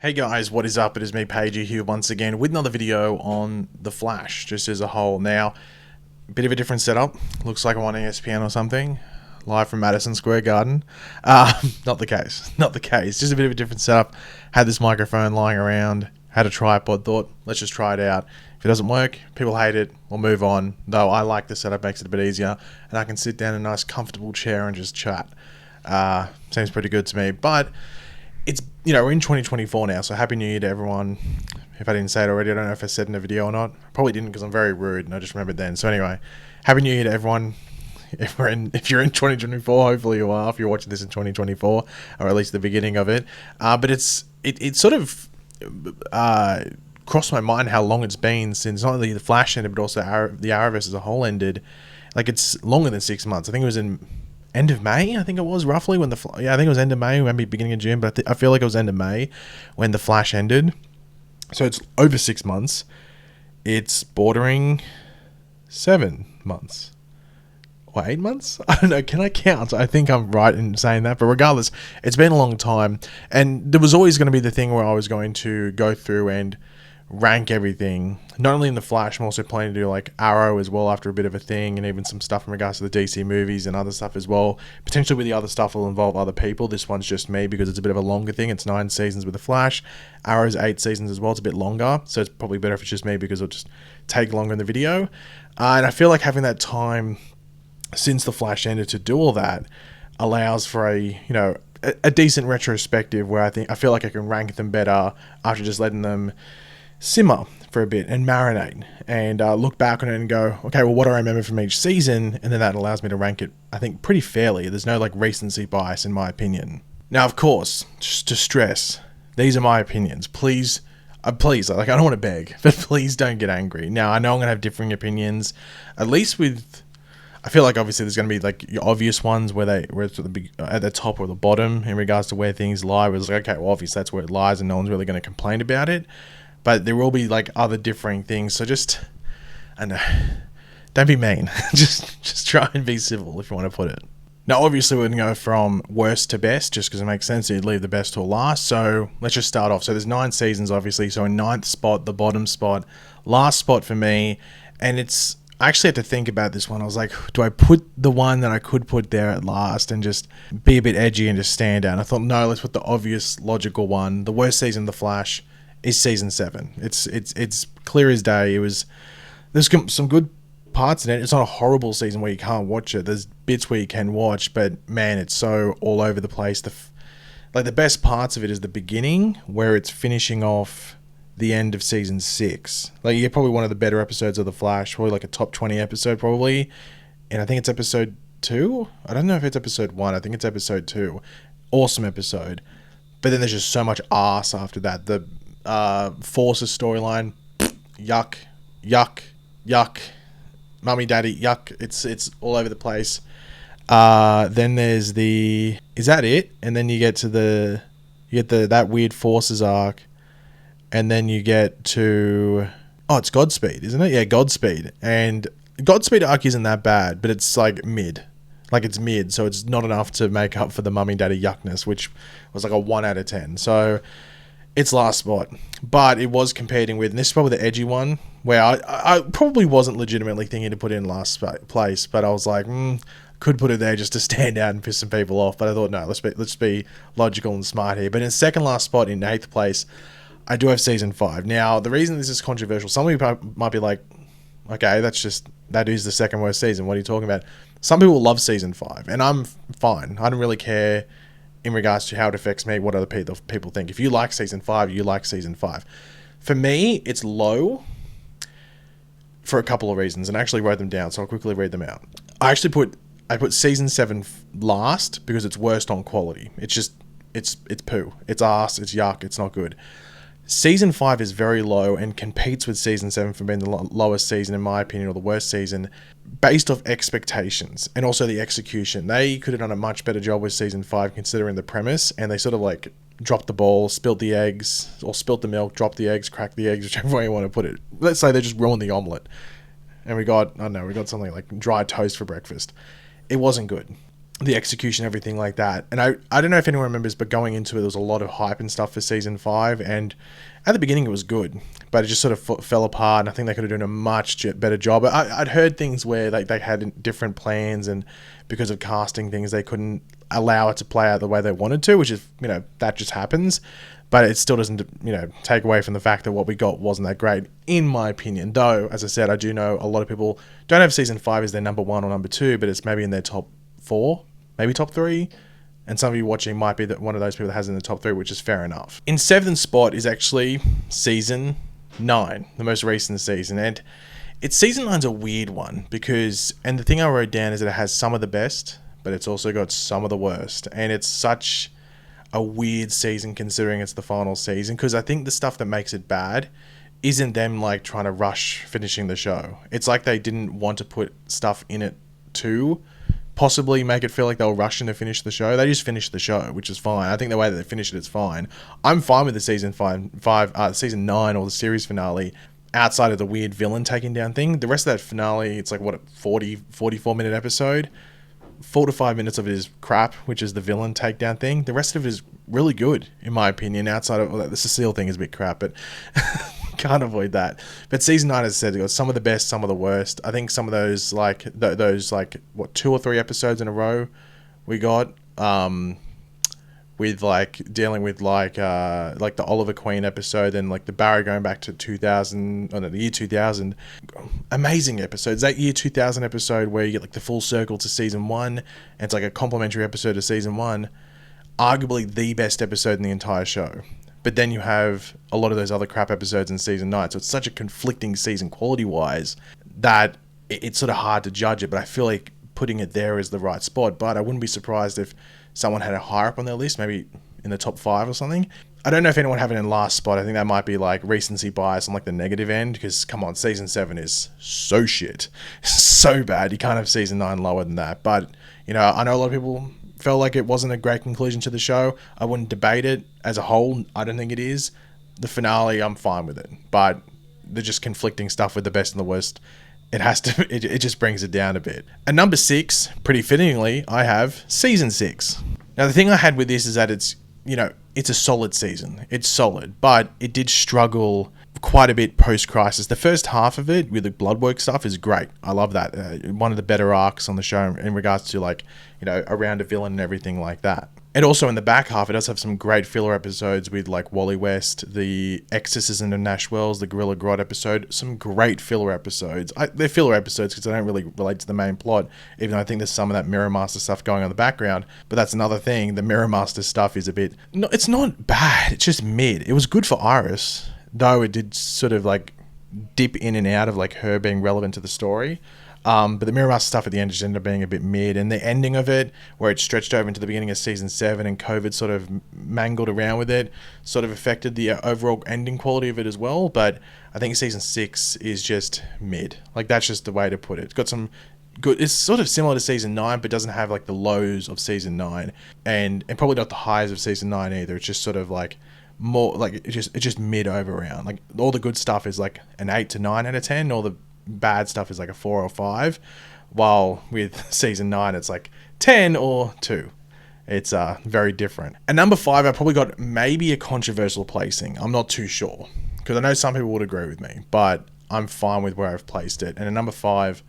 Hey guys, what is up? It is me, Pagey, here once again with another video on The Flash, just as a whole. Now, a bit of a different setup. Looks like I'm on ESPN or something, live from Madison Square Garden. Not the case. Not the case. Just a bit of a different setup. Had this microphone lying around, had a tripod, thought, let's just try it out. If it doesn't work, people hate it, we'll move on. Though I like the setup, makes it a bit easier, and I can sit down in a nice comfortable chair and just chat. Seems pretty good to me, but it's, we're in 2024 now, so Happy New Year to everyone. If I didn't say it already, I don't know if I said in the video or not. Probably didn't, because I'm very rude and I just remembered then. So anyway, Happy New Year to everyone. If you're in 2024, hopefully you are, if you're watching this in 2024, or at least the beginning of it. But it sort of crossed my mind how long it's been since not only The Flash ended, but also the Arrowverse as a whole ended. Like, it's longer than 6 months. I think it was in end of May, I think it was, roughly, when I think it was end of May, maybe beginning of June, but I feel like it was end of May when The Flash ended. So it's over 6 months. It's bordering 7 months. Or 8 months? I don't know, can I count? I think I'm right in saying that, but regardless, it's been a long time, and there was always going to be the thing where I was going to go through and rank everything, not only in The Flash. I'm also planning to do like Arrow as well after a bit of a thing, and even some stuff in regards to the DC movies and other stuff as well. Potentially with the other stuff will involve other people. This one's just me because it's a bit of a longer thing. It's 9 seasons with The Flash. Arrow's 8 seasons as well. It's a bit longer, so it's probably better if it's just me because it'll just take longer in the video. And I feel like having that time since The Flash ended to do all that allows for a decent retrospective where I feel like I can rank them better after just letting them simmer for a bit and marinate and look back on it and go, okay, well, what do I remember from each season? And then that allows me to rank it, I think, pretty fairly. There's no like recency bias in my opinion. Now, of course, just to stress, these are my opinions. Please, I don't want to beg, but please don't get angry. Now, I know I'm going to have differing opinions, at least with, I feel like obviously there's going to be like your obvious ones where it's at the top or the bottom in regards to where things lie. Where it's like, okay, well, obviously that's where it lies and no one's really going to complain about it. But there will be like other differing things. So just, I know, don't be mean. just try and be civil if you want to put it. Now, obviously, we're going to go from worst to best, just because it makes sense. You'd leave the best till last. So let's just start off. So there's 9 seasons, obviously. So in 9th spot, the bottom spot, last spot for me. And I actually had to think about this one. I was like, do I put the one that I could put there at last and just be a bit edgy and just stand out? And I thought, no, let's put the obvious, logical one. The worst season of The Flash is season 7. It's clear as day. There's some good parts in it. It's not a horrible season where you can't watch it. There's bits where you can watch, but man, it's so all over the place. The best parts of it is the beginning, where it's finishing off the end of season 6. Like, you get probably one of the better episodes of The Flash, probably like a top 20 episode probably, and I think it's episode 2. I don't know if it's episode 1. I think it's episode 2. Awesome episode. But then there's just so much arse after that. The Force's storyline, yuck, mummy, daddy, yuck. It's all over the place. Then there's is that it? And then you get that weird Force's arc, and then you get to, it's Godspeed, isn't it? Yeah, Godspeed. And Godspeed arc isn't that bad, but it's like mid. Like, it's mid, so it's not enough to make up for the mummy daddy yuckness, which was like a 1 out of 10. So it's last spot, but it was competing with, and this is probably the edgy one, where I probably wasn't legitimately thinking to put it in last place, but I was like, could put it there just to stand out and piss some people off. But I thought, no, let's be logical and smart here. But in second last spot, in 8th place, I do have season 5. Now, the reason this is controversial, some of you might be like, okay, that is the second worst season. What are you talking about? Some people love season 5, and I'm fine. I don't really care in regards to how it affects me, what other people think. If you like season 5, you like season 5. For me, it's low for a couple of reasons, and I actually wrote them down, so I'll quickly read them out. I put season 7 last because it's worst on quality. It's poo. It's arse. It's yuck. It's not good. Season 5 is very low and competes with season 7 for being the lowest season, in my opinion, or the worst season, based off expectations and also the execution. They could have done a much better job with season 5 considering the premise, and they sort of like dropped the ball, spilled the eggs, or spilt the milk, dropped the eggs, cracked the eggs, whichever way you want to put it. Let's say they just ruined the omelette, and we got something like dry toast for breakfast. It wasn't good. the execution, everything like that. And I don't know if anyone remembers, but going into it, there was a lot of hype and stuff for season 5, and at the beginning it was good, but it just sort of fell apart, and I think they could have done a much better job. I'd heard things where they had different plans, and because of casting things, they couldn't allow it to play out the way they wanted to, which is, that just happens. But it still doesn't, take away from the fact that what we got wasn't that great, in my opinion. Though, as I said, I do know a lot of people don't have season 5 as their number 1 or number 2, but it's maybe in their top 4, maybe top 3. And some of you watching might be one of those people that has it in the top 3, which is fair enough. In 7th spot is actually season 9, the most recent season. And season 9's a weird one because, and the thing I wrote down is that it has some of the best, but it's also got some of the worst. And it's such a weird season considering it's the final season, because I think the stuff that makes it bad isn't them like trying to rush finishing the show. It's like they didn't want to put stuff in it to possibly make it feel like they were rushing to finish the show. They just finished the show, which is fine. I think the way that they finished it's fine. I'm fine with the season 9 or the series finale, outside of the weird villain taking down thing. The rest of that finale, it's like, 44 minute episode. 4 to 5 minutes of it is crap, which is the villain takedown thing. The rest of it is really good, in my opinion, outside of the Cecile thing is a bit crap, but can't avoid that. But season 9, as I said, it got some of the best, some of the worst. I think some of those, those 2 or 3 episodes in a row we got, with dealing with the Oliver Queen episode, and the Barry going back to the year 2000. Amazing episodes. That year 2000 episode where you get the full circle to season 1, and it's like a complimentary episode of season 1, arguably the best episode in the entire show. But then you have a lot of those other crap episodes in season 9, so it's such a conflicting season quality wise that it's sort of hard to judge it. But I feel like putting it there is the right spot. But I wouldn't be surprised if someone had it higher up on their list, maybe in the top 5 or something. I don't know if anyone have it in last spot. I think that might be recency bias on the negative end, because come on, season 7 is so shit, so bad. You can't have season 9 lower than that. But I know a lot of people felt like it wasn't a great conclusion to the show. I wouldn't debate it as a whole. I don't think it is. The finale, I'm fine with it, but they're just conflicting stuff with the best and the worst. It has to. It just brings it down a bit. At number 6, pretty fittingly, I have season 6. Now the thing I had with this is that it's a solid season. It's solid, but it did struggle quite a bit post-Crisis. The first half of it with the bloodwork stuff is great. I love that. One of the better arcs on the show in regards to around a villain and everything like that. And also in the back half, it does have some great filler episodes with Wally West, the Exorcism of Nash Wells, the Gorilla Grodd episode. Some great filler episodes. They're filler episodes because they don't really relate to the main plot, even though I think there's some of that Mirror Master stuff going on in the background. But that's another thing. The Mirror Master stuff is a bit... No, it's not bad. It's just mid. It was good for Iris, though it did sort of dip in and out of her being relevant to the story. But the Mirror Master stuff at the end just ended up being a bit mid, and the ending of it, where it stretched over into the beginning of season 7 and COVID sort of mangled around with it, sort of affected the overall ending quality of it as well. But I think season 6 is just mid. That's just the way to put it. It's got some good... It's sort of similar to season 9, but doesn't have the lows of season 9, and probably not the highs of season 9 either. It's just sort of more it's just mid over around. All the good stuff is an 8 to 9 out of 10. All the bad stuff is a 4 or 5, while with season 9 it's 10 or 2. It's very different. At number 5, I probably got maybe a controversial placing. I'm not too sure, because I know some people would agree with me, but I'm fine with where I've placed it. And at number 5,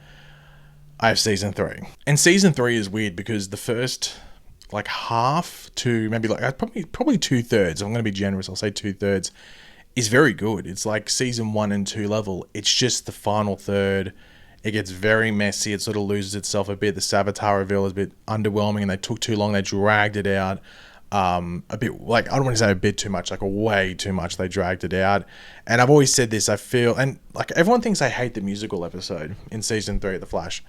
I have season 3. And season 3 is weird because the first half to maybe probably 2/3, I'm going to be generous, I'll say 2/3, is very good. It's season 1 and 2 level. It's just the final third, it gets very messy. It sort of loses itself a bit. The Saboteur reveal is a bit underwhelming, and they took too long. They dragged it out a bit. I don't want to say a bit too much, way too much. They dragged it out. And I've always said this, I feel, and everyone thinks I hate the musical episode in season 3 of The Flash.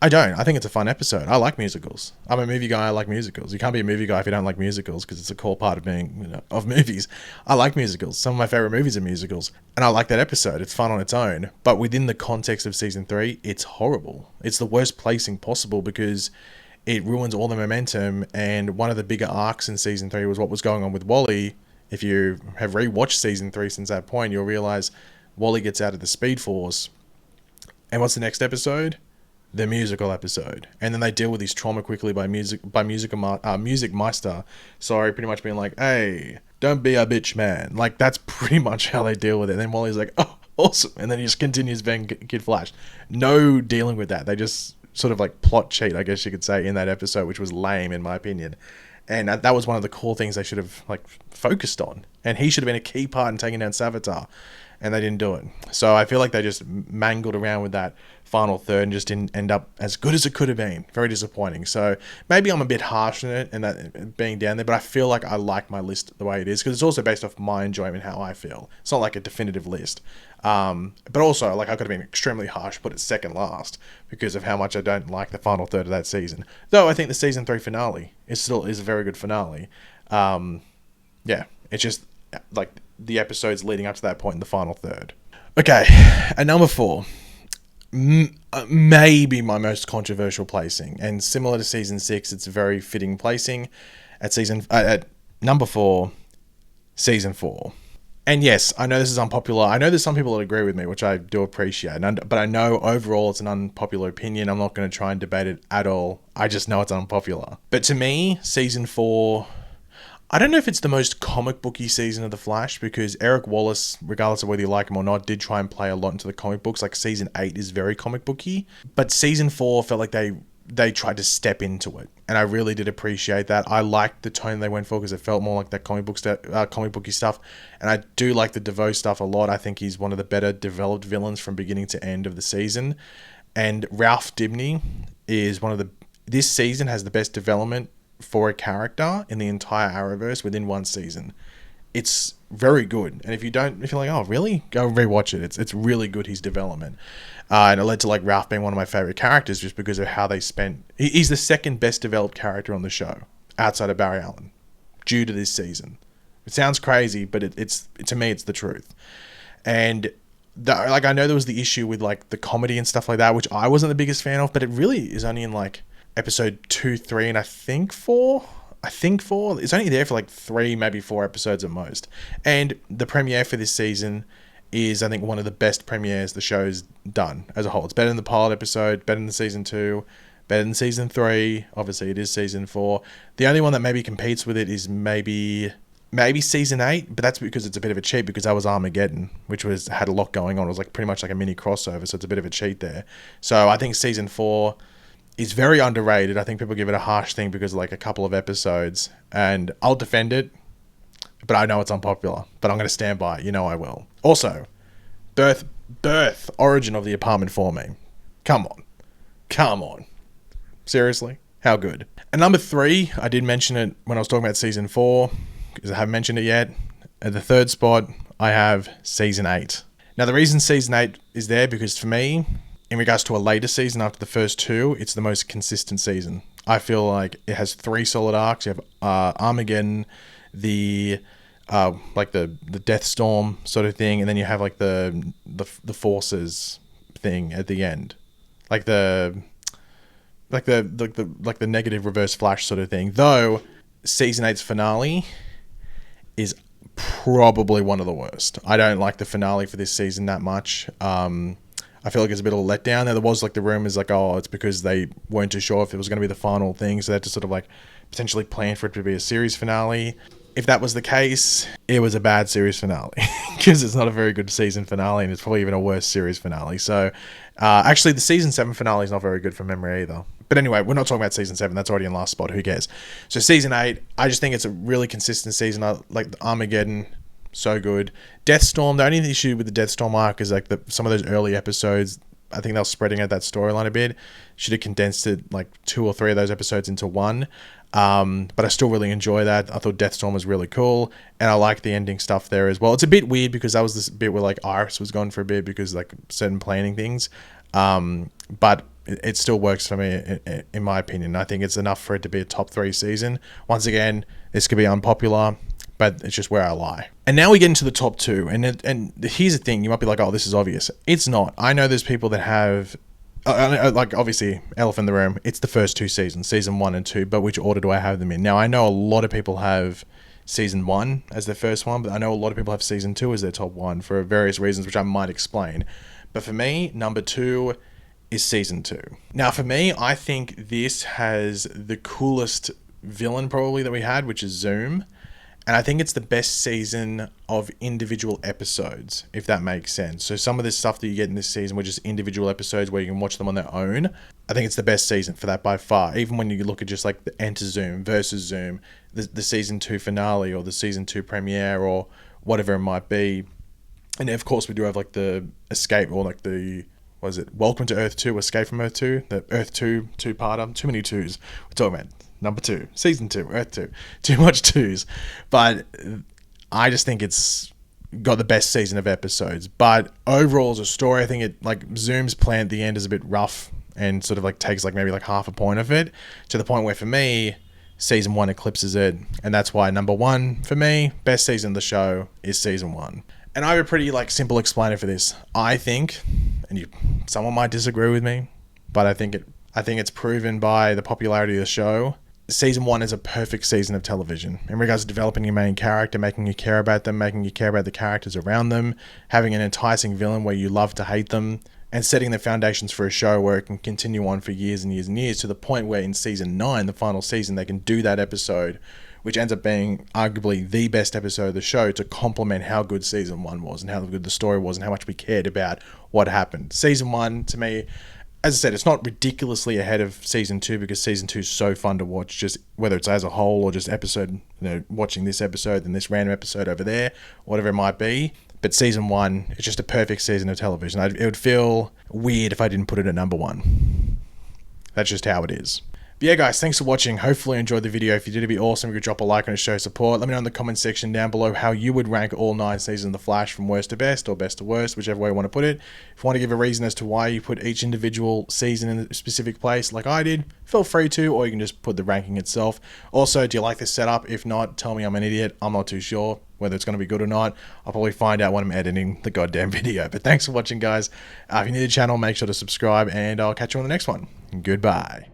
I don't. I think it's a fun episode. I like musicals. I'm a movie guy. I like musicals. You can't be a movie guy if you don't like musicals, because it's a core part of being, of movies. I like musicals. Some of my favorite movies are musicals. And I like that episode. It's fun on its own. But within the context of season 3, it's horrible. It's the worst placing possible because it ruins all the momentum. And one of the bigger arcs in season 3 was what was going on with Wally. If you have rewatched season 3 since that point, you'll realize Wally gets out of the Speed Force. And what's the next episode? the musical episode, and then they deal with his trauma quickly by music meister. Sorry, pretty much being like, "Hey, don't be a bitch, man." Like that's pretty much how they deal with it. And then Wally's like, "Oh, awesome," and then he just continues being Kid Flash. No dealing with that. They just sort of like plot cheat, I guess you could say, in that episode, which was lame in my opinion. And that was one of the cool things they should have like focused on. And he should have been a key part in taking down Savitar, and they didn't do it. So I feel like they just mangled around with that final third and just didn't end up as good as it could have been. Very disappointing. So maybe I'm a bit harsh on it and that being down there, but I feel like I like my list the way it is because it's also based off my enjoyment, how I feel. It's not like a definitive list. But also, like, I could have been extremely harsh, put it second last because of how much I don't like the final third of that season. Though I think the season 3 finale is a very good finale. Yeah, it's just like the episodes leading up to that point in the final third. Okay, at number 4, maybe my most controversial placing, and similar to season 6, it's a very fitting placing at number 4, season 4. And yes, I know this is unpopular. I know there's some people that agree with me, which I do appreciate. But I know overall it's an unpopular opinion. I'm not going to try and debate it at all. I just know it's unpopular. But to me, season 4, I don't know if it's the most comic booky season of The Flash, because Eric Wallace, regardless of whether you like him or not, did try and play a lot into the comic books. Like season 8 is very comic booky. But season 4 felt like they tried to step into it, and I really did appreciate that. I liked the tone they went for because it felt more like that comic booky stuff, and I do like the DeVoe stuff a lot. I think he's one of the better developed villains from beginning to end of the season, and Ralph Dibny is this season has the best development for a character in the entire Arrowverse within one season. It's very good, and if you're like, oh really, go rewatch it. It's really good, his development, and it led to like Ralph being one of my favorite characters just because of how they spent. He's the second best developed character on the show outside of Barry Allen, due to this season. It sounds crazy, but it's to me it's the truth. And I know there was the issue with like the comedy and stuff like that, which I wasn't the biggest fan of, but it really is only in like episode 2, 3, and I think 4. It's only there for like 3, maybe 4 episodes at most. And the premiere for this season is, I think, one of the best premieres the show's done as a whole. It's better than the pilot episode, better than season 2, better than season 3. Obviously, it is season 4. The only one that maybe competes with it is maybe season 8, but that's because it's a bit of a cheat because that was Armageddon, which had a lot going on. It was like pretty much like a mini crossover, so it's a bit of a cheat there. So I think season 4 is very underrated. I think people give it a harsh thing because of like a couple of episodes, and I'll defend it, but I know it's unpopular, but I'm going to stand by it. You know I will. Also, birth origin of the apartment for me. Come on. Seriously? How good? And number 3, I did mention it when I was talking about season 4, because I haven't mentioned it yet. At the third spot, I have season 8. Now, the reason season 8 is there, because for me, in regards to a later season after the first 2, it's the most consistent season. I feel like it has 3 solid arcs. You have Armageddon, the Death Storm sort of thing, and then you have like the Forces thing at the end, like the negative Reverse Flash sort of thing. Though season 8's finale is probably one of the worst. I don't like the finale for this season that much. I feel like it's a bit of a letdown. There was like the rumors like, oh, it's because they weren't too sure if it was going to be the final thing, so they had to sort of like potentially plan for it to be a series finale. If that was the case, it was a bad series finale because it's not a very good season finale, and it's probably even a worse series finale. So actually the season 7 finale is not very good from memory either. But anyway, we're not talking about season 7. That's already in last spot. Who cares? So season 8, I just think it's a really consistent season. I like the Armageddon. So good. Deathstorm, the only issue with the Deathstorm arc is like some of those early episodes, I think they were spreading out that storyline a bit. Should have condensed it like 2 or 3 of those episodes into one. But I still really enjoy that. I thought Deathstorm was really cool, and I like the ending stuff there as well. It's a bit weird because that was this bit where like Iris was gone for a bit because like certain planning things. But it still works for me in my opinion. I think it's enough for it to be a top 3 season. Once again, this could be unpopular, but it's just where I lie. And now we get into the top 2. And here's the thing. You might be like, oh, this is obvious. It's not. I know there's people that have... like, obviously, elephant in the room. It's the first 2 seasons. Season 1 and 2. But which order do I have them in? Now, I know a lot of people have season 1 as their first one. But I know a lot of people have season 2 as their top 1 for various reasons, which I might explain. But for me, number 2 is season 2. Now, for me, I think this has the coolest villain probably that we had, which is Zoom. And I think it's the best season of individual episodes, if that makes sense. So some of this stuff that you get in this season were just individual episodes where you can watch them on their own. I think it's the best season for that by far. Even when you look at just like the Enter Zoom versus Zoom, the season 2 finale or the season 2 premiere or whatever it might be. And of course we do have like the escape or like the, what is it? Welcome to Earth 2, Escape from Earth 2, the Earth 2 two-parter. Too many twos. We're talking about number 2, season 2, Earth 2. Too much twos. But I just think it's got the best season of episodes. But overall as a story, I think it, like, Zoom's plan at the end is a bit rough and sort of like takes like maybe like half a point of it, to the point where for me, season 1 eclipses it. And that's why number 1 for me, best season of the show, is season 1. And I have a pretty like simple explainer for this. I think, and someone might disagree with me, but I think it's proven by the popularity of the show. Season 1 is a perfect season of television in regards to developing your main character, making you care about them, making you care about the characters around them, having an enticing villain where you love to hate them, and setting the foundations for a show where it can continue on for years and years and years, to the point where in season 9, the final season, they can do that episode, which ends up being arguably the best episode of the show, to complement how good season 1 was and how good the story was and how much we cared about what happened. Season 1, to me, as I said, it's not ridiculously ahead of season 2, because season 2 is so fun to watch, just whether it's as a whole or just episode, watching this episode and this random episode over there, whatever it might be. But season 1 is just a perfect season of television. It would feel weird if I didn't put it at number 1. That's just how it is. But yeah, guys, thanks for watching. Hopefully you enjoyed the video. If you did, it'd be awesome if you could drop a like and a show support. Let me know in the comment section down below how you would rank all 9 seasons of The Flash from worst to best, or best to worst, whichever way you want to put it. If you want to give a reason as to why you put each individual season in a specific place like I did, feel free to, or you can just put the ranking itself. Also, do you like this setup? If not, tell me I'm an idiot. I'm not too sure whether it's going to be good or not. I'll probably find out when I'm editing the goddamn video. But thanks for watching, guys. If you're new to the channel, make sure to subscribe, and I'll catch you on the next one. Goodbye.